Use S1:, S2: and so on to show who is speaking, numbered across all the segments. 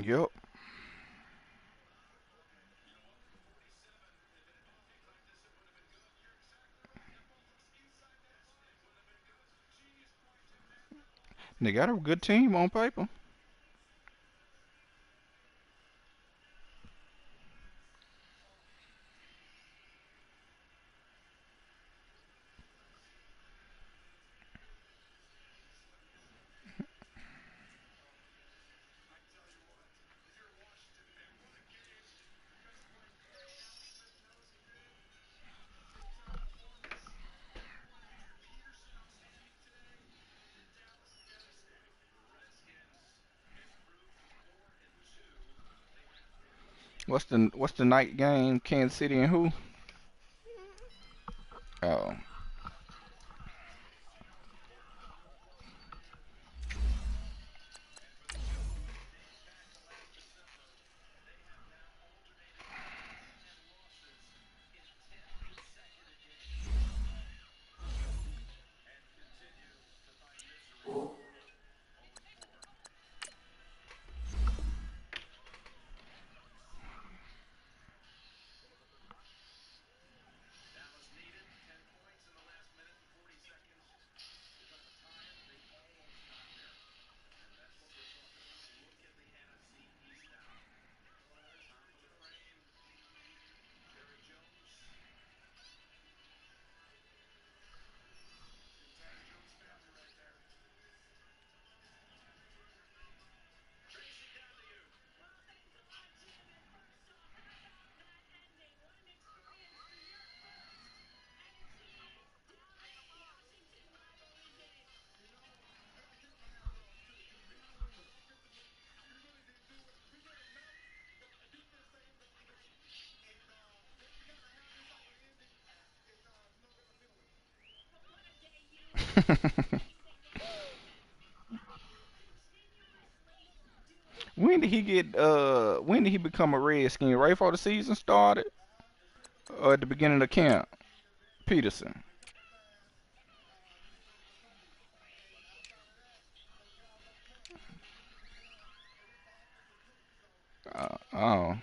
S1: Yup. They got a good team on paper. What's the night game? Kansas City and who? Oh. When did he become a Redskin? Right before the season started? Or at the beginning of camp? Peterson. Oh.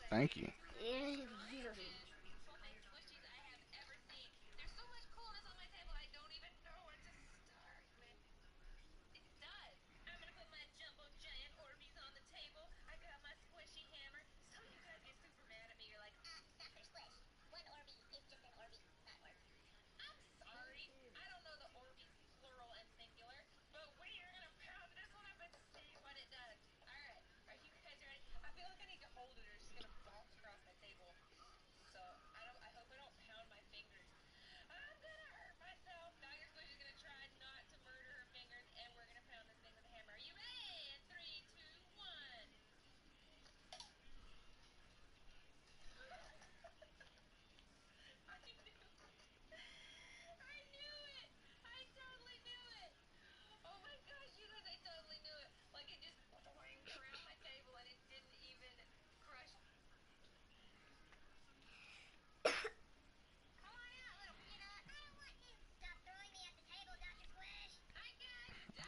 S1: Thank you.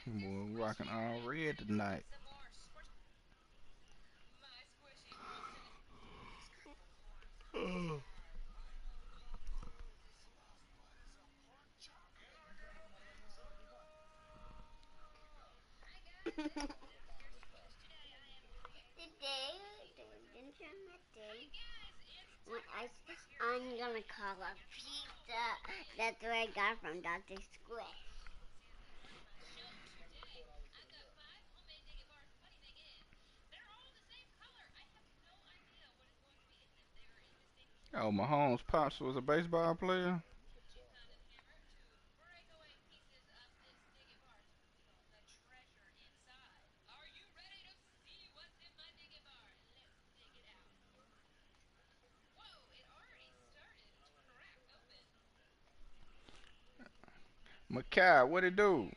S1: Boy, we rocking all red tonight.
S2: I'm gonna call a pizza. That's what I got from Dr. Squish.
S1: Oh, Mahomes' pops was a baseball player. Makai, what it do?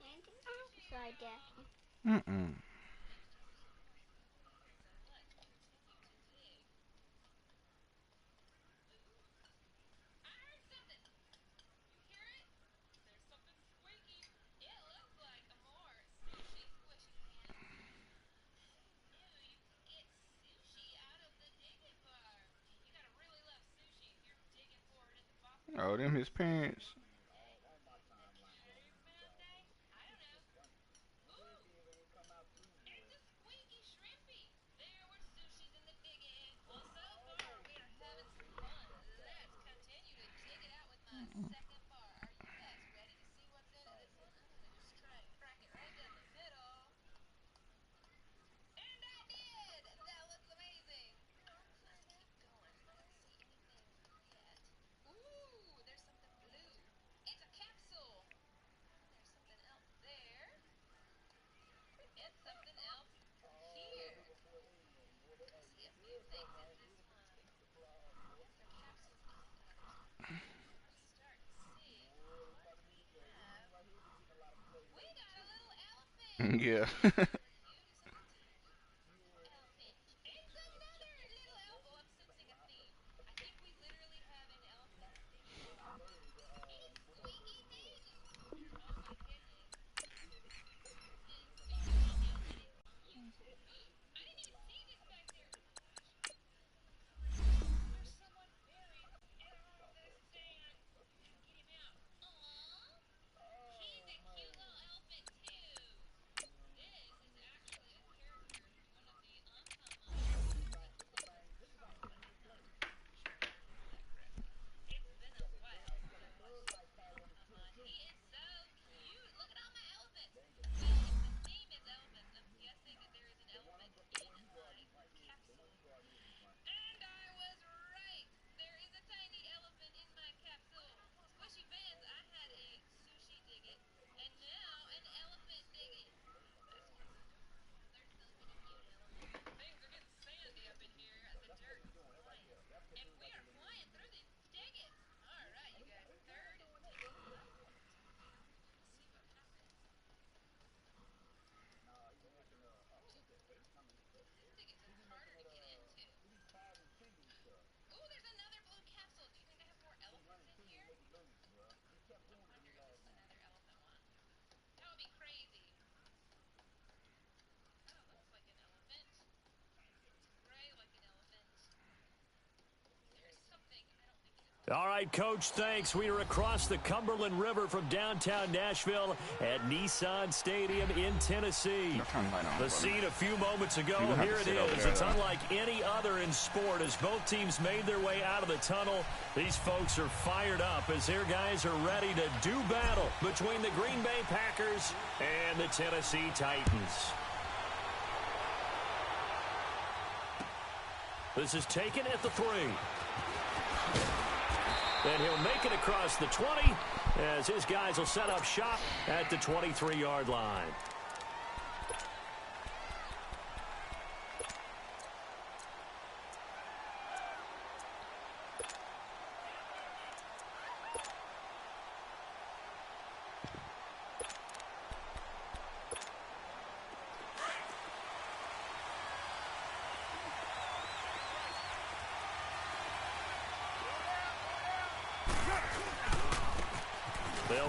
S2: Anything outside there?
S1: Mm-mm. Oh, them his parents. Yeah.
S3: All right, Coach, thanks. We are across the Cumberland River from downtown Nashville at Nissan Stadium in Tennessee. The scene a few moments ago, here it is. It's unlike any other in sport as both teams made their way out of the tunnel. These folks are fired up as their guys are ready to do battle between the Green Bay Packers and the Tennessee Titans. This is taken at the 3. And he'll make it across the 20 as his guys will set up shop at the 23-yard line.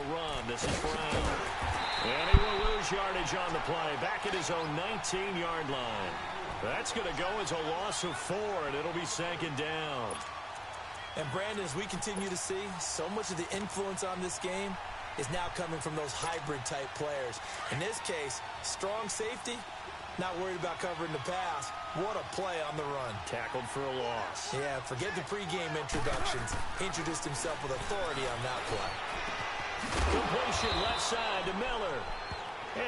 S3: a run. This is Brown. And he will lose yardage on the play. Back at his own 19-yard line. That's going to go as a loss of 4, and it'll be second down.
S4: And, Brandon, as we continue to see, so much of the influence on this game is now coming from those hybrid-type players. In this case, strong safety, not worried about covering the pass. What a play on the run.
S3: Tackled for a loss.
S4: Yeah, forget the pregame introductions. He introduced himself with authority on that play.
S3: Completion left side to Miller.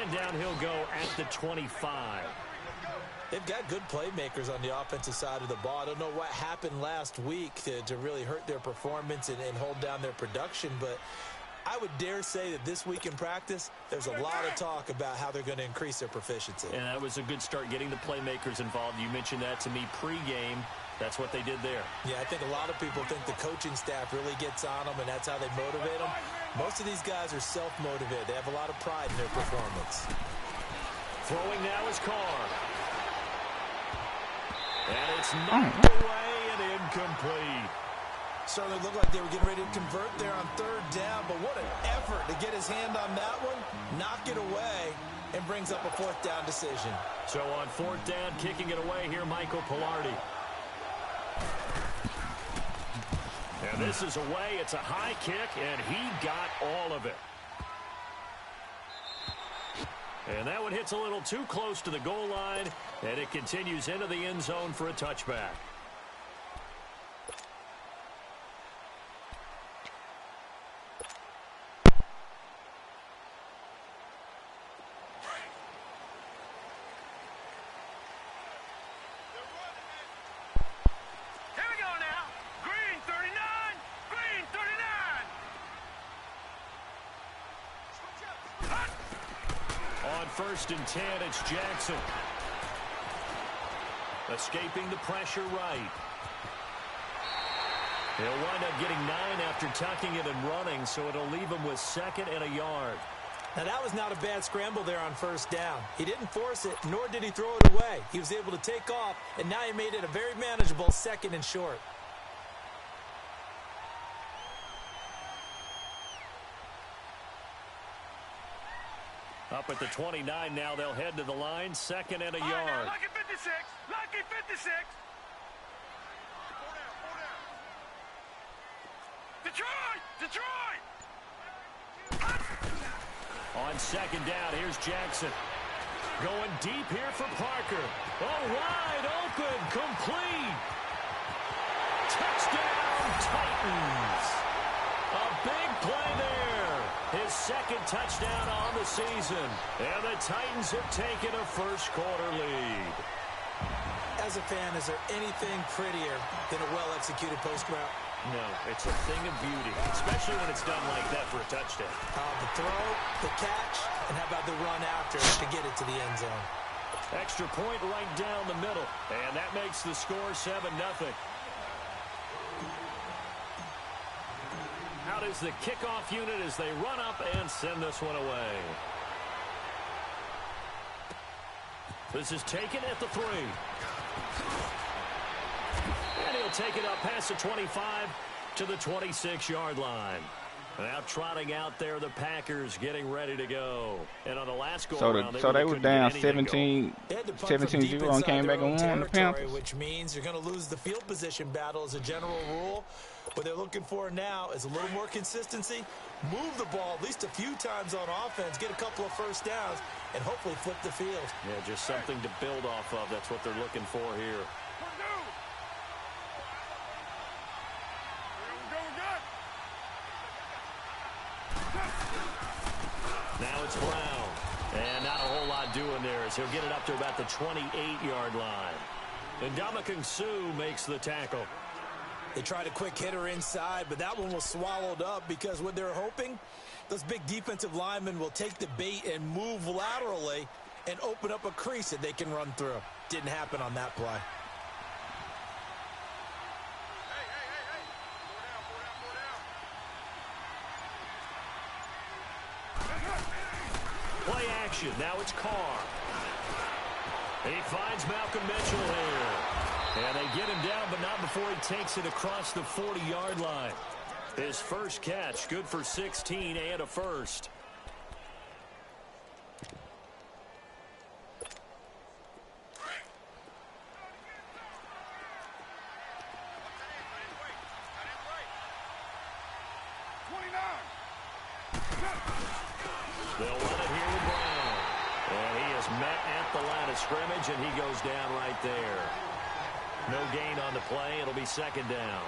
S3: And down he'll go at the 25.
S4: They've got good playmakers on the offensive side of the ball. I don't know what happened last week to really hurt their performance and hold down their production, but I would dare say that this week in practice, there's a lot of talk about how they're going to increase their proficiency.
S3: And that was a good start, getting the playmakers involved. You mentioned that to me pregame. That's what they did there.
S4: Yeah, I think a lot of people think the coaching staff really gets on them, and that's how they motivate them. Most of these guys are self-motivated. They have a lot of pride in their performance.
S3: Throwing now is Carr. And it's knocked away and incomplete.
S4: Certainly looked like they were getting ready to convert there on third down, but what an effort to get his hand on that one, knock it away, and brings up a fourth down decision.
S3: So on fourth down, kicking it away here, Michael Pilardi. And this is away. It's a high kick, and he got all of it. And that one hits a little too close to the goal line, and it continues into the end zone for a touchback. First and 10, it's Jackson. Escaping the pressure right. He'll wind up getting 9 after tucking it and running, so it'll leave him with 2nd and a yard.
S4: Now, that was not a bad scramble there on first down. He didn't force it, nor did he throw it away. He was able to take off, and now he made it a very manageable 2nd and short.
S3: Up at the 29 now, they'll head to the line, 2nd and a yard.
S5: Lucky 56! Lucky 56! Detroit! Detroit!
S3: On 2nd down, here's Jackson. Going deep here for Parker. Oh, wide open, complete. Touchdown, Titans. A big play there. His 2nd touchdown on the season. And the Titans have taken a first-quarter lead.
S4: As a fan, is there anything prettier than a well-executed post route?
S3: No, it's a thing of beauty, especially when it's done like that for a touchdown.
S4: The throw, the catch, and how about the run after to get it to the end zone?
S3: Extra point right down the middle, and that makes the score 7-0. Out is the kickoff unit as they run up and send this one away. This is taken at the 3. And he'll take it up past the 25 to the 26-yard line. Now trotting out there, the Packers getting ready to go. And on the last go around,
S1: so they were down 17-0 and came back and won the Panthers.
S4: Which means you're going to lose the field position battle as a general rule. What they're looking for now is a little more consistency, move the ball at least a few times on offense, get a couple of first downs, and hopefully flip the field.
S3: Yeah, just something to build off of. That's what they're looking for here. Now it's Brown. And not a whole lot doing there as he'll get it up to about the 28-yard line. And Ndamukong Suh makes the tackle.
S4: They tried a quick hitter inside, but that one was swallowed up because what they're hoping, those big defensive linemen will take the bait and move laterally and open up a crease that they can run through. Didn't happen on that play.
S3: Play action. Now it's Carr. He finds Malcolm Mitchell here. And they get him down, but not before he takes it across the 40-yard line. His first catch, good for 16 and a first. They'll run it here with Brown. And he is met at the line of scrimmage, and he goes down right there. No gain on the play. It'll be second down.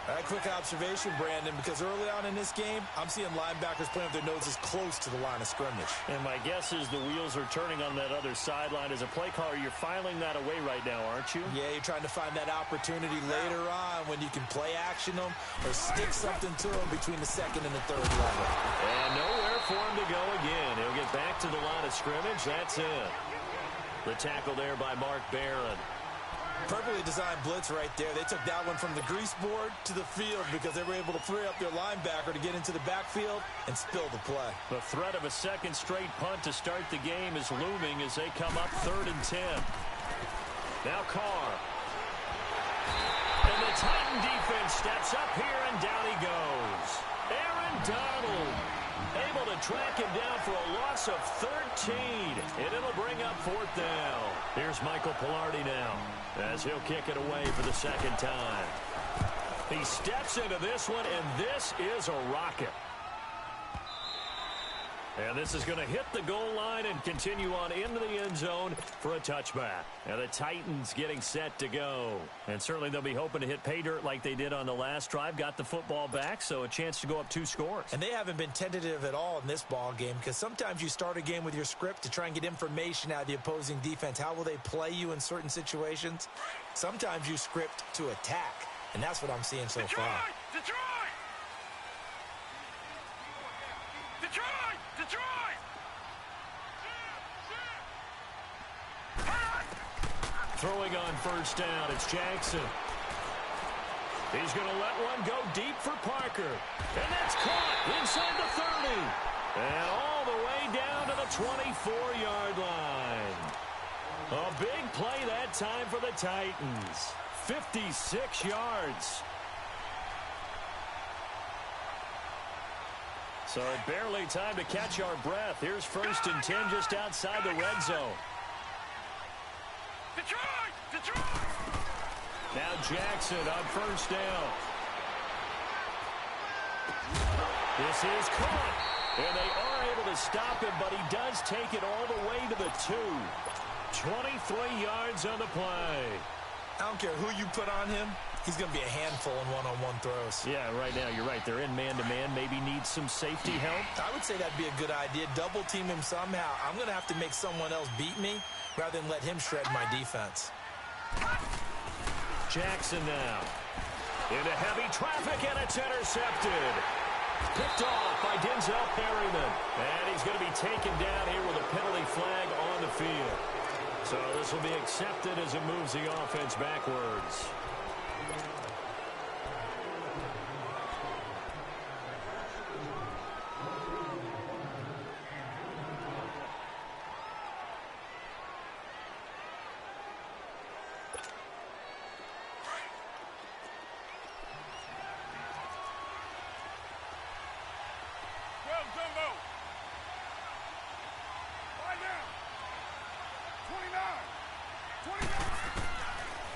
S4: A quick observation, Brandon, because early on in this game, I'm seeing linebackers playing with their noses close to the line of scrimmage.
S3: And my guess is the wheels are turning on that other sideline. As a play caller, you're filing that away right now, aren't you?
S4: Yeah, you're trying to find that opportunity later on when you can play action them or stick something to them between the second and the third level.
S3: And nowhere for him to go again. He'll get back to the line of scrimmage. That's it. The tackle there by Mark Barron.
S4: Perfectly designed blitz right there. They took that one from the grease board to the field because they were able to free up their linebacker to get into the backfield and spill the play.
S3: The threat of a second straight punt to start the game is looming as they come up 3rd and 10. Now Carr. And the Titan defense steps up here, and down he goes. Aaron Donald able to track him down for a loss of 13, and it'll bring up 4th down. Here's Michael Pilardi now as he'll kick it away for the second time. He steps into this one, and this is a rocket. And this is going to hit the goal line and continue on into the end zone for a touchback. And the Titans getting set to go. And certainly they'll be hoping to hit pay dirt like they did on the last drive. Got the football back, so a chance to go up 2 scores.
S4: And they haven't been tentative at all in this ball game because sometimes you start a game with your script to try and get information out of the opposing defense. How will they play you in certain situations? Sometimes you script to attack, and that's what I'm seeing so far.
S5: Detroit! Detroit! Detroit!
S3: Throwing on first down, it's Jackson. He's going to let one go deep for Parker. And that's caught inside the 30. And all the way down to the 24-yard line. A big play that time for the Titans. 56 yards. So barely time to catch our breath. Here's 1st and 10 just outside the red zone.
S5: Detroit! Detroit!
S3: Now Jackson on first down. This is caught. And they are able to stop him, but he does take it all the way to the 2. 23 yards on the play.
S4: I don't care who you put on him. He's going to be a handful in one-on-one throws.
S3: Yeah, right now, you're right. They're in man-to-man. Maybe needs some safety help.
S4: I would say that'd be a good idea. Double team him somehow. I'm going to have to make someone else beat me rather than let him shred my defense.
S3: Jackson now. Into heavy traffic, and it's intercepted. Picked off by Denzel Perryman. And he's going to be taken down here with a penalty flag on the field. So this will be accepted as it moves the offense backwards.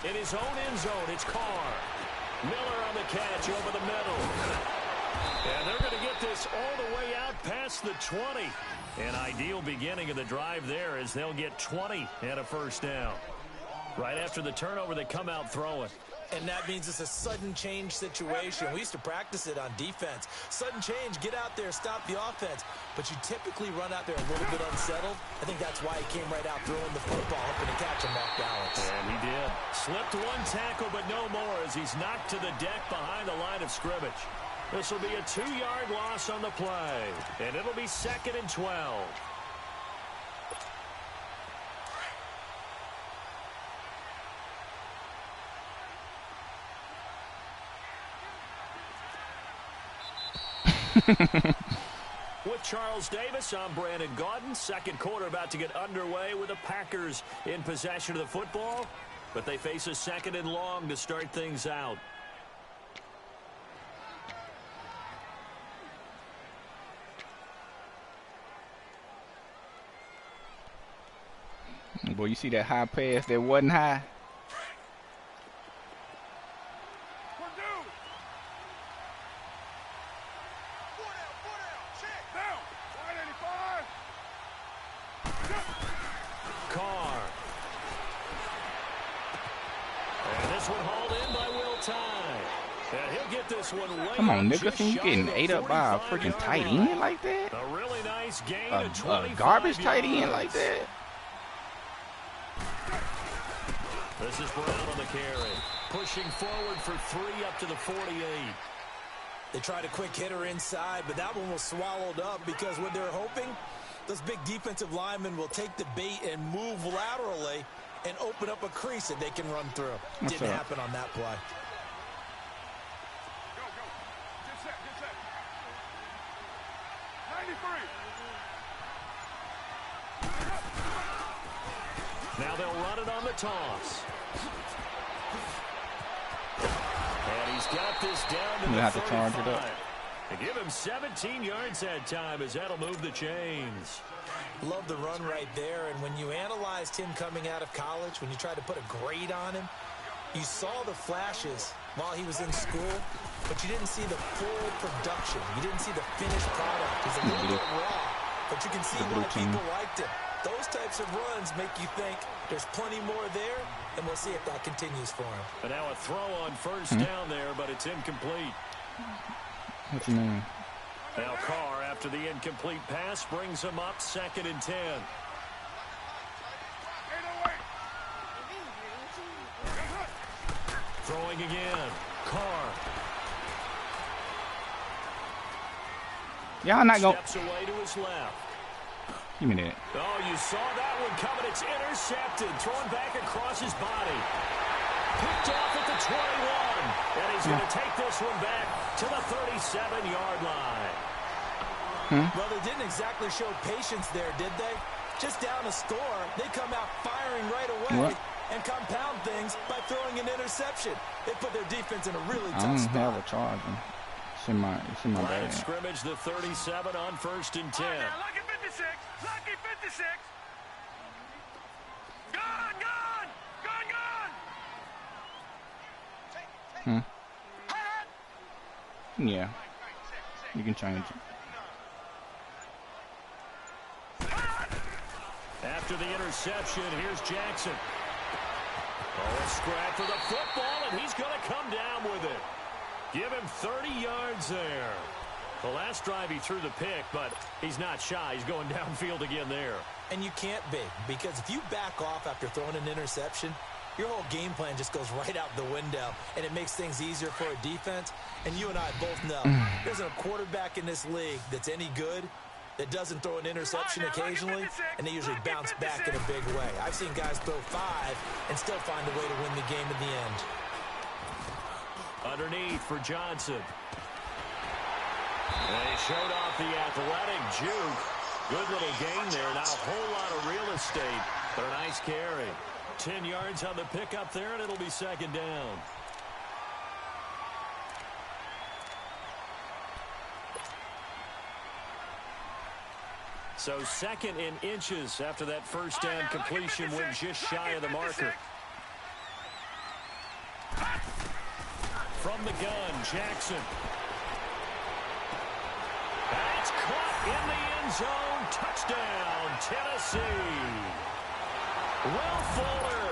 S3: In his own end zone, it's Carr. Miller on the catch over the middle. And they're going to get this all the way out past the 20. An ideal beginning of the drive there as they'll get 20 and a first down. Right after the turnover, they come out throwing.
S4: And that means it's a sudden change situation. We used to practice it on defense. Sudden change, get out there, stop the offense. But you typically run out there a little bit unsettled. I think that's why he came right out throwing the football, hoping to catch him off balance.
S3: And he did. Slipped one tackle, but no more as he's knocked to the deck behind the line of scrimmage. This will be a 2-yard loss on the play. And it'll be 2nd and 12. With Charles Davis, I'm Brandon Gaudin. Second quarter about to get underway with the Packers in possession of the football. But they face a 2nd and long to start things out.
S1: Boy, you see that high pass that wasn't high?
S3: Carr. And this one hauled in by Will Tye. And he'll get this one way.
S1: Come on, Nicholson, you getting ate up by a freaking tight end like that?
S3: A really nice gain.
S1: A garbage tight end like that?
S3: This is Brown on the carry. Pushing forward for 3 up to the 48.
S4: They tried a quick hitter inside, but that one was swallowed up because what they're hoping, those big defensive linemen will take the bait and move laterally and open up a crease that they can run through. Didn't happen on that play.
S5: Go. Get set. 93.
S3: Now they'll run it on the toss. And he's got this down to the 35.
S1: To charge it up.
S3: And give him 17 yards that time as that'll move the chains.
S4: Love the run right there. And when you analyzed him coming out of college, when you tried to put a grade on him, you saw the flashes while he was in school, but you didn't see the full production. You didn't see the finished product. He's a little bit raw, but you can see why people liked him. Those types of runs make you think there's plenty more there, and we'll see if that continues for him.
S3: And now a throw on first down there, but it's incomplete.
S1: What you mean?
S3: Now Carr, after the incomplete pass, brings him up 2nd and 10. Throwing again. Carr.
S1: Y'all not going.
S3: Steps away to his left.
S1: Give me that.
S3: Oh, you saw that one coming. It's intercepted. Thrown back across his body. Picked off at the 21. And he's going to take this one back to the 37-yard line.
S4: Well, they didn't exactly show patience there, did they? Just down a score, they come out firing right away and compound things by throwing an interception. They put their defense in a really tough spot.
S1: I don't have a charge. It's in my
S3: Line
S1: bag.
S3: scrimmage, the 37 on 1st and 10.
S5: Now, lucky 56. Lucky 56. Gone.
S1: Yeah. You can change it.
S3: After the interception, here's Jackson. Oh, a scrap for the football, and he's going to come down with it. Give him 30 yards there. The last drive he threw the pick, but he's not shy. He's going downfield again there.
S4: And you can't be, because if you back off after throwing an interception, your whole game plan just goes right out the window, and it makes things easier for a defense. And you and I both know there's a quarterback in this league that's any good that doesn't throw an interception occasionally, and they usually bounce back in a big way. I've seen guys throw 5 and still find a way to win the game in the end.
S3: Underneath for Johnson. And he showed off the athletic juke. Good little gain there. Now a whole lot of real estate, but a nice carry. 10 yards on the pickup there, and it'll be 2nd down. So 2nd in inches after that first down completion went just shy of the marker. From the gun, Jackson. That's caught in the end zone. Touchdown, Tennessee. Will Fuller,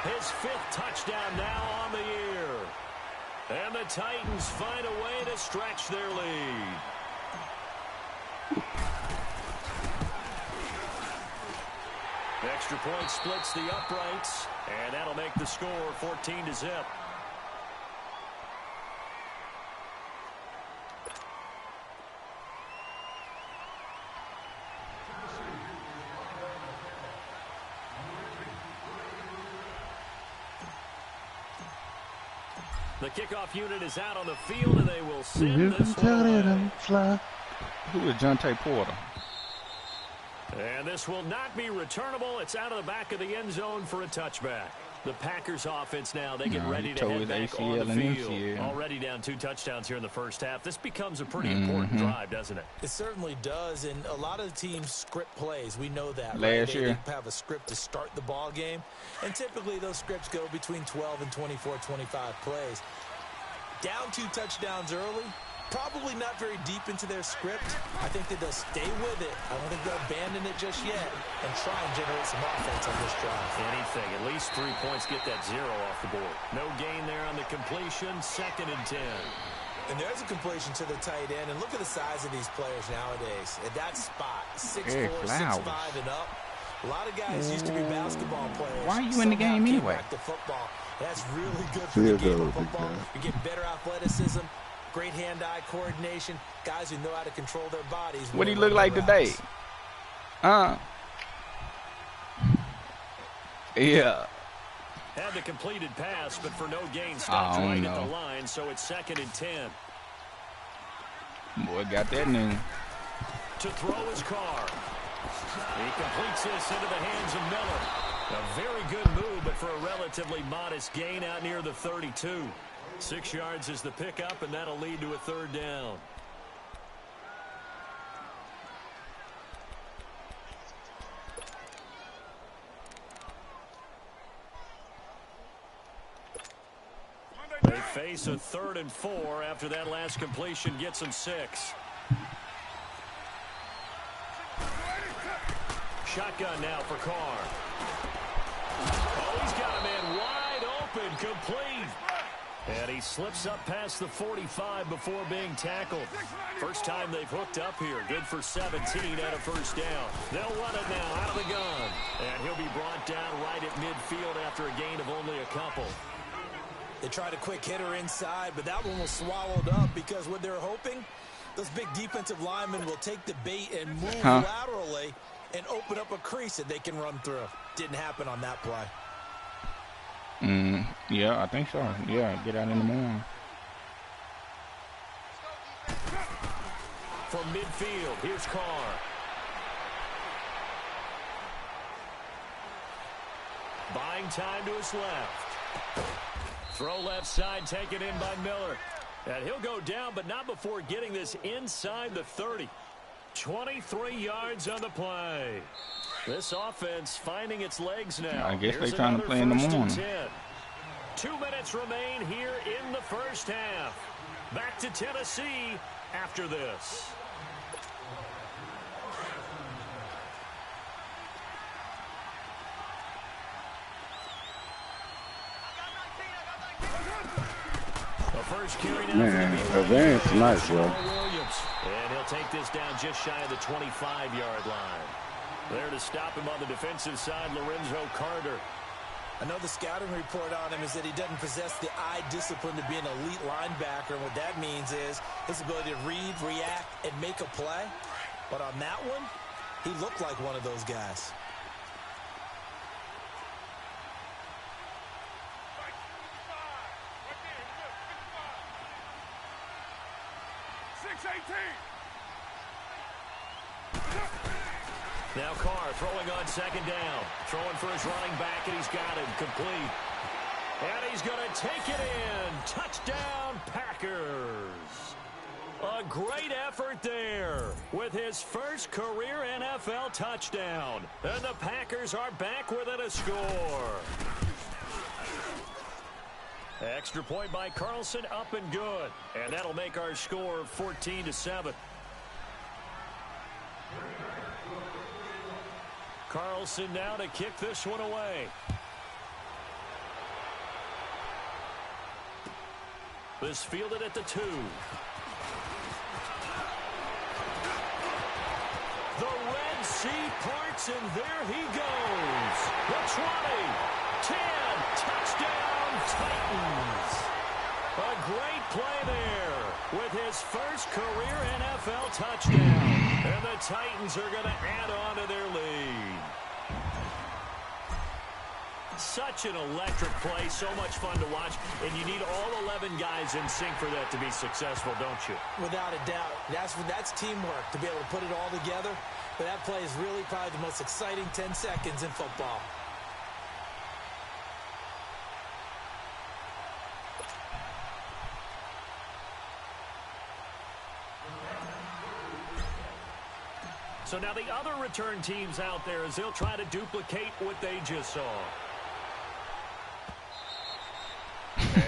S3: his 5th touchdown now on the year. And the Titans find a way to stretch their lead. Extra point splits the uprights, and that'll make the score 14-0. The kickoff unit is out on the field, and they will send this one away.
S1: Who is Jonte Porter?
S3: And this will not be returnable. It's out of the back of the end zone for a touchback. The Packers offense now, they get ready to
S1: tore
S3: head
S1: his
S3: back
S1: ACL
S3: on the
S1: and
S3: field.
S1: MCL.
S3: Already down 2 touchdowns here in the first half. This becomes a pretty important drive, doesn't it?
S4: It certainly does, and a lot of the teams script plays. We know that,
S1: Last
S4: right?
S1: year.
S4: They have a script to start the ball game, and typically those scripts go between 12 and 24, 25 plays. Down 2 touchdowns early, probably not very deep into their script. I think that they'll stay with it. I don't think they'll abandon it just yet and try and generate some offense on this drive.
S3: Anything, at least 3 points, get that 0 off the board. No gain there on the completion, 2nd and 10.
S4: And there's a completion to the tight end, and look at the size of these players nowadays. At that spot, 6'4", 6'5", and up. A lot of guys used to be basketball players.
S1: Why are you in the game anyway?
S4: Back to football. That's really good for the game of football. You get better athleticism, great hand-eye coordination, guys who know how to control their bodies.
S1: What do he look like today? Yeah.
S3: Had the completed pass, but for no gain, stopped right at the line, so it's 2nd and 10.
S1: Boy, got that name.
S3: To throw his car. He completes this into the hands of Miller. A very good move, but for a relatively modest gain out near the 32. 6 yards is the pickup, and that'll lead to a 3rd down. They face a 3rd and 4 after that last completion gets them 6. Shotgun now for Carr. Oh, he's got a man wide open, complete. And he slips up past the 45 before being tackled. First time they've hooked up here. Good for 17 at a 1st down. They'll run it now out of the gun. And he'll be brought down right at midfield after a gain of only a couple.
S4: They tried a quick hitter inside, but that one was swallowed up because what they're hoping, those big defensive linemen will take the bait and move laterally and open up a crease that they can run through. Didn't happen on that play.
S1: Yeah, I think so. Yeah, get out in the morning.
S3: From midfield, here's Carr. Buying time to his left. Throw left side, taken in by Miller. And he'll go down, but not before getting this inside the 30. 23 yards on the play. This offense finding its legs now.
S1: I guess they're trying to play in the morning.
S3: 2 minutes remain here in the first half. Back to Tennessee after this.
S6: Man, advance nice, bro.
S3: And he'll take this down just shy of the 25-yard line. There to stop him on the defensive side, Lorenzo Carter.
S4: I know the scouting report on him is that he doesn't possess the eye discipline to be an elite linebacker. And what that means is his ability to read, react, and make a play. But on that one, he looked like one of those guys.
S3: Now Carr throwing on 2nd down. Throwing for his running back, and he's got it complete. And he's going to take it in. Touchdown, Packers. A great effort there with his first career NFL touchdown. And the Packers are back within a score. Extra point by Carlson, up and good. And that'll make our score 14-7. Carlson now to kick this one away. This fielded at the 2. The Red Sea parts, and there he goes. The 20, 10, touchdown Titans. A great play there with his first career NFL touchdown. And the Titans are going to add on to their lead. Such an electric play, so much fun to watch, and you need all 11 guys in sync for that to be successful, don't you?
S4: Without a doubt. That's teamwork to be able to put it all together. But that play is really probably the most exciting 10 seconds in football.
S3: So now the other return teams out there as they'll try to duplicate what they just saw.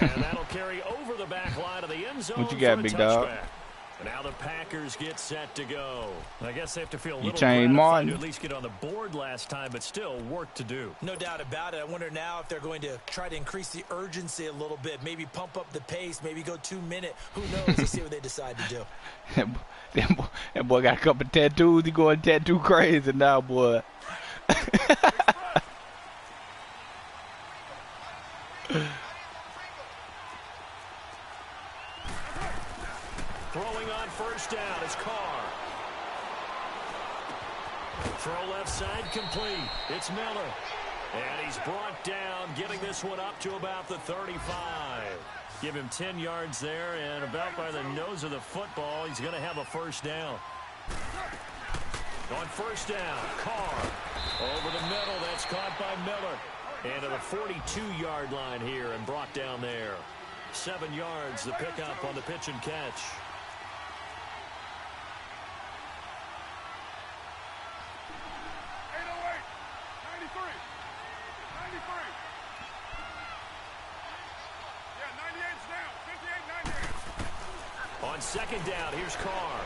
S3: And that'll carry over the back line of the end zone.
S1: What you got,
S3: for a
S1: big dog?
S3: touchback. And now the Packers get set to go. I guess they have to feel a little
S1: changed
S3: gratified
S1: Martin?
S3: to at least get on the board last time, but still work to do.
S4: No doubt about it. I wonder now if they're going to try to increase the urgency a little bit, maybe pump up the pace, maybe go 2 minute. Who knows? Let's see what they decide to do.
S1: That boy got a couple tattoos. He going tattoo crazy now, boy.
S3: Throwing on first down is Carr. Throw left side complete. It's Miller. And he's brought down, getting this one up to about the 35. Give him 10 yards there, and about by the nose of the football, he's going to have a first down. On first down, Carr. Over the middle, that's caught by Miller. And to the 42-yard line here and brought down there. 7 yards, the pickup on the pitch and catch. On second down, here's Carr.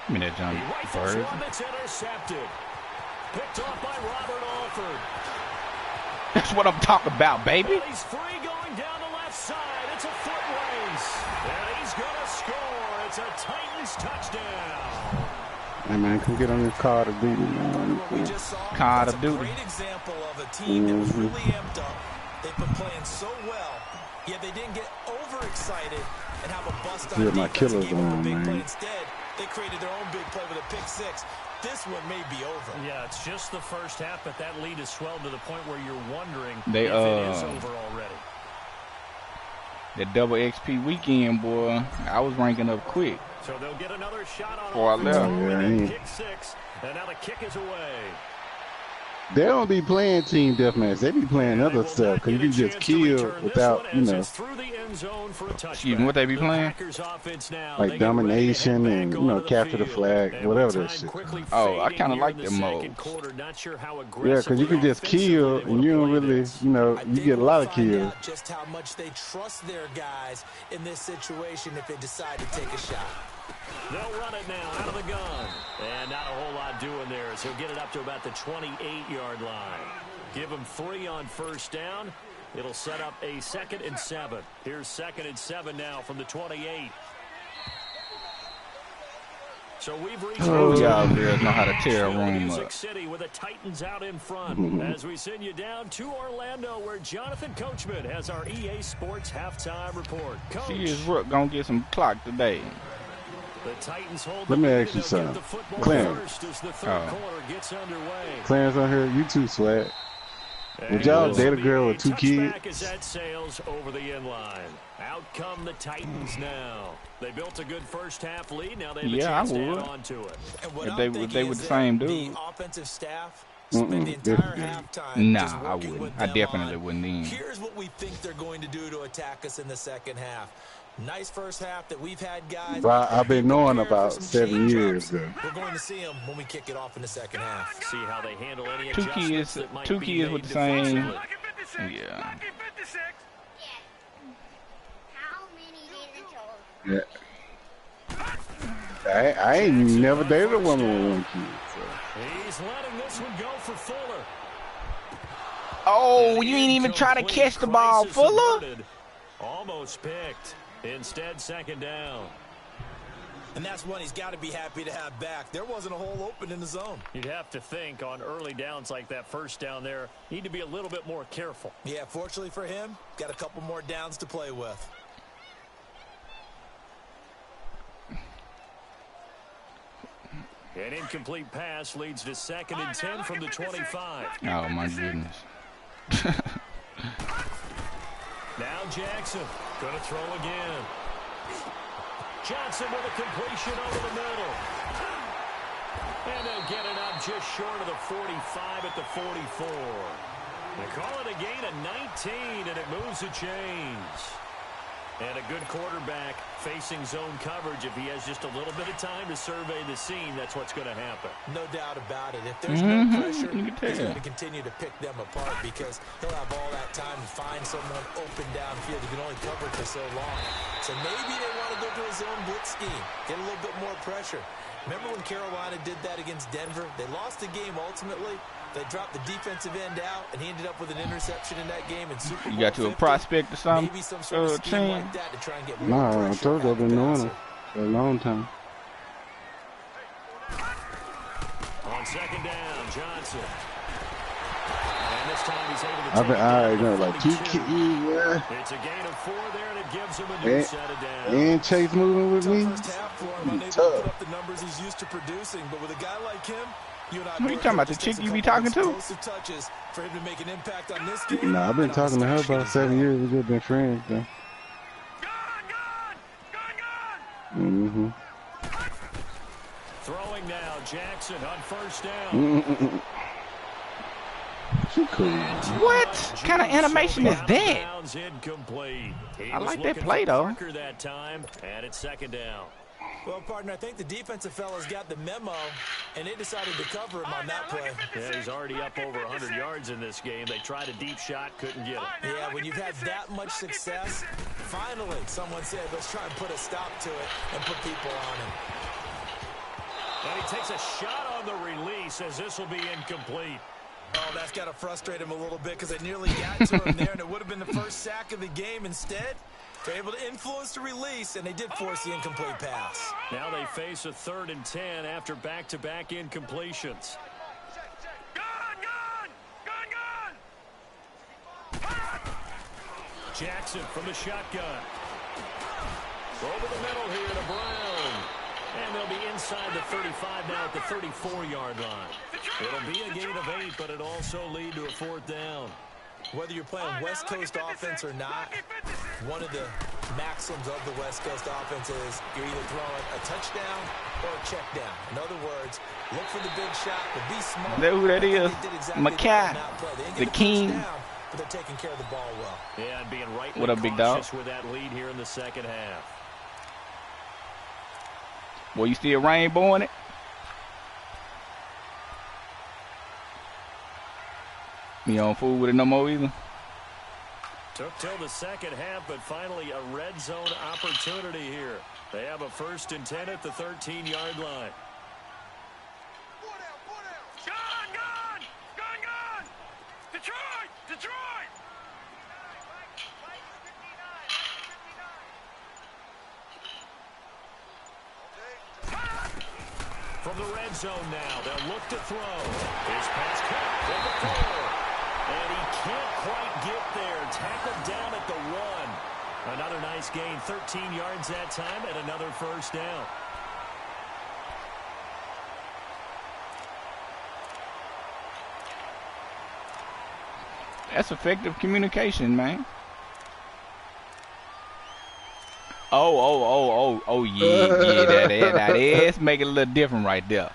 S1: Give me that jump,
S3: He rifles
S1: bird.
S3: one that's intercepted. Picked off by Robert Alford.
S1: That's what I'm talking about, baby.
S3: And he's free going down the left side. It's a foot race. And he's going to score. It's a Titans touchdown.
S6: Hey, man, come get on this Call of Duty, man.
S4: What we just saw,
S1: Call
S4: that's
S1: of
S4: a
S1: Duty.
S4: great example of a team that was really amped up. They've been playing so well, yet they didn't get overexcited and have a bust on
S6: Yeah, my
S4: defense and
S6: killers
S4: gave up a
S6: on,
S4: big
S6: man.
S4: play. Instead, they created their own big play with a pick six. This one may be over.
S3: Yeah, it's just the first half, but that lead has swelled to the point where you're wondering
S1: They,
S3: if it is over already.
S1: That double XP weekend, boy. I was ranking up quick.
S3: So they'll get another shot on
S1: Before I
S3: offense.
S1: left.
S3: And
S6: Yeah,
S3: then
S6: he-
S3: kick six, and now the kick is away.
S6: They don't be playing team deathmatch. They be playing
S3: They
S6: other
S3: will
S6: stuff
S3: not
S6: because you
S3: get a
S6: can just
S3: chance to
S6: kill
S3: return this
S6: without,
S3: one
S6: you
S3: as
S6: know,
S3: it's through the end zone for a
S1: Excuse me, what they be
S3: touchback.
S1: playing?
S3: The Packers offense now,
S6: like
S3: they get ready to
S6: domination
S3: head
S6: and,
S3: back
S6: you know,
S3: onto the
S6: capture the
S3: field.
S6: flag,
S3: And
S6: whatever
S3: with
S6: that
S3: time
S6: shit.
S3: quickly
S1: Oh, I
S3: fading
S1: kinda
S3: here
S1: like
S3: in the
S1: them
S3: second
S1: modes.
S3: quarter, not sure how
S6: Yeah, because you
S3: aggressively
S6: can just
S3: offensively
S6: kill
S3: they
S6: and you don't
S3: wanna play
S6: really,
S3: this.
S6: you know,
S4: I
S6: you
S4: think
S6: get a
S4: we'll
S6: lot of
S4: find
S6: kills.
S4: out just how much they trust their guys in this situation if they decide to take a shot.
S3: They'll run it now out of the gun. And not a whole lot doing there, so he'll get it up to about the 28-yard line. Give him 3 on first down. It'll set up a 2nd and 7. Here's 2nd and 7 now from the 28. So we've reached
S1: Oh,
S3: the
S1: y'all girls know how to tear a
S3: Nashville
S1: room
S3: Music
S1: up.
S3: City with the Titans out in front as we send you down to Orlando where Jonathan Coachman has our EA Sports halftime report. Coach,
S1: See, is Rook gonna get some clock today?
S3: the Titans hold
S6: Let
S3: the
S6: me
S3: lead,
S6: ask you
S3: and they'll get
S6: something.
S3: the football
S6: Clarence.
S3: first as the third
S1: Oh.
S3: quarter gets underway.
S6: Clarence on here, you too, Swag. Would
S3: And
S6: y'all
S3: this
S6: date a
S3: will be
S6: girl with 2
S3: touchback
S6: kids?
S3: as that sails over the end line. Out come the Titans now. They built a good first half lead. Now they have a
S1: Yeah, I
S3: chance to
S1: would.
S3: add on to it.
S4: And what
S1: If
S4: I'm
S1: they
S4: thinking
S1: were
S4: is
S1: the
S4: that
S1: same
S4: the
S1: dude.
S4: offensive staff spend the entire halftime
S1: Nah,
S4: just
S1: I
S4: working
S1: wouldn't.
S4: with
S1: I
S4: them
S1: definitely
S4: on,
S1: wouldn't even.
S4: here's what we think they're going to do to attack us in the second half. Nice first half that we've had, guys.
S6: Well, I've been knowing
S4: Prepare for
S6: about
S4: some
S6: 7 years.
S4: change-ups. We're going to see them when we kick it off in the second half.
S3: See how they handle any
S1: Two
S3: adjustments
S1: kids,
S3: that might
S1: two
S3: be
S1: kids
S3: made
S1: with the same.
S3: defensively.
S5: Lucky 56.
S1: Yeah.
S5: Lucky 56.
S2: How many days until?
S6: I ain't never dated a woman with 1 kid. So.
S3: He's letting this one go for Fuller.
S1: Oh, you ain't even try to
S3: Incomplete.
S1: catch the ball,
S3: Crisis
S1: Fuller.
S3: averted. Almost picked. Instead, 2nd down.
S4: And that's one he's got to be happy to have back. There wasn't a hole open in the zone.
S3: You'd have to think on early downs like that first down there, need to be a little bit more careful.
S4: Yeah, fortunately for him, got a couple more downs to play with.
S3: An incomplete pass leads to 2nd and 10 from the 25.
S1: Oh my goodness.
S3: Now Jackson going to throw again. Johnson with a completion over the middle. And they'll get it up just short of the 45 at the 44. They call it a gain of 19, and it moves the chains. And a good quarterback facing zone coverage. If he has just a little bit of time to survey the scene, that's what's going to happen.
S4: No doubt about it. If there's no pressure, he's going to continue to pick them apart because he'll have all that time to find someone open downfield. He can only cover it for so long. So maybe they want to go to a zone blitz scheme, get a little bit more pressure. Remember when Carolina did that against Denver? They lost the game ultimately. They dropped the defensive end out, and he ended up with an interception in that game in Super Bowl.
S1: You got you a prospect or something?
S4: Maybe some sort of scheme like that to try and get more
S6: Nah, I told you I've been knowing
S4: passer.
S6: him for a long time.
S3: On second down, Johnson. And this time he's able to
S6: I've been
S3: take it down
S6: like
S3: to 42.
S6: yeah.
S3: It's a gain of 4 there, and it gives him a new set of downs.
S6: And Chase moving with me.
S4: First half for him, unable to put up the numbers he's used to producing, but with a guy like him, you and I
S1: What are you talking about? The chick you be talking to?
S4: Touches for him to make an impact on this game.
S6: Nah, I've been talking to her about 7 years. We've just been friends, though. Mm-hmm.
S3: Throwing now, Jackson on first down.
S6: She cool.
S1: What kind of animation is that? I like that play, though.
S3: That time, and it's second down.
S4: Well, partner, I think the defensive fellas got the memo, and they decided to cover him on that play.
S3: Yeah, he's already up over 100 yards in this game. They tried a deep shot, couldn't get it.
S4: Yeah, when you've had that much success, finally someone said, let's try and put a stop to it and put people on him.
S3: And he takes a shot on the release as this will be incomplete.
S4: Oh, that's got to frustrate him a little bit because they nearly got to him there, and it would have been the first sack of the game. Instead, they're able to influence the release, and they did force the incomplete pass.
S3: Now they face a 3rd and 10 after back-to-back incompletions. Jackson from the shotgun. Over the middle here to Brown. And they'll be inside the 35 now at the 34-yard line. It'll be a gain of 8, but it also lead to a 4th down.
S4: Whether you're playing West Coast offense or not, one of the maxims of the West Coast offense is you're either throwing a touchdown or a check down. In other words, look for the big shot, but be smart.
S1: Is that who that is? Mackay, the king.
S4: But they're taking care of the ball well.
S3: Yeah, and being right
S1: What up, big dog?
S3: with that lead here in the second half.
S1: Boy, you still rainbowing it? You don't fool with it no more either?
S3: Took till the second half, but finally a red zone opportunity here. They have a 1st and 10 at the 13-yard line.
S5: Gun! Detroit!
S3: From the red zone now, they'll look to throw. His pass caught from the 4. And he can't quite get there. Tackled down at the 1. Another nice gain, 13 yards that time, and another 1st down.
S1: That's effective communication, man. Oh, yeah, that is make it a little different right there.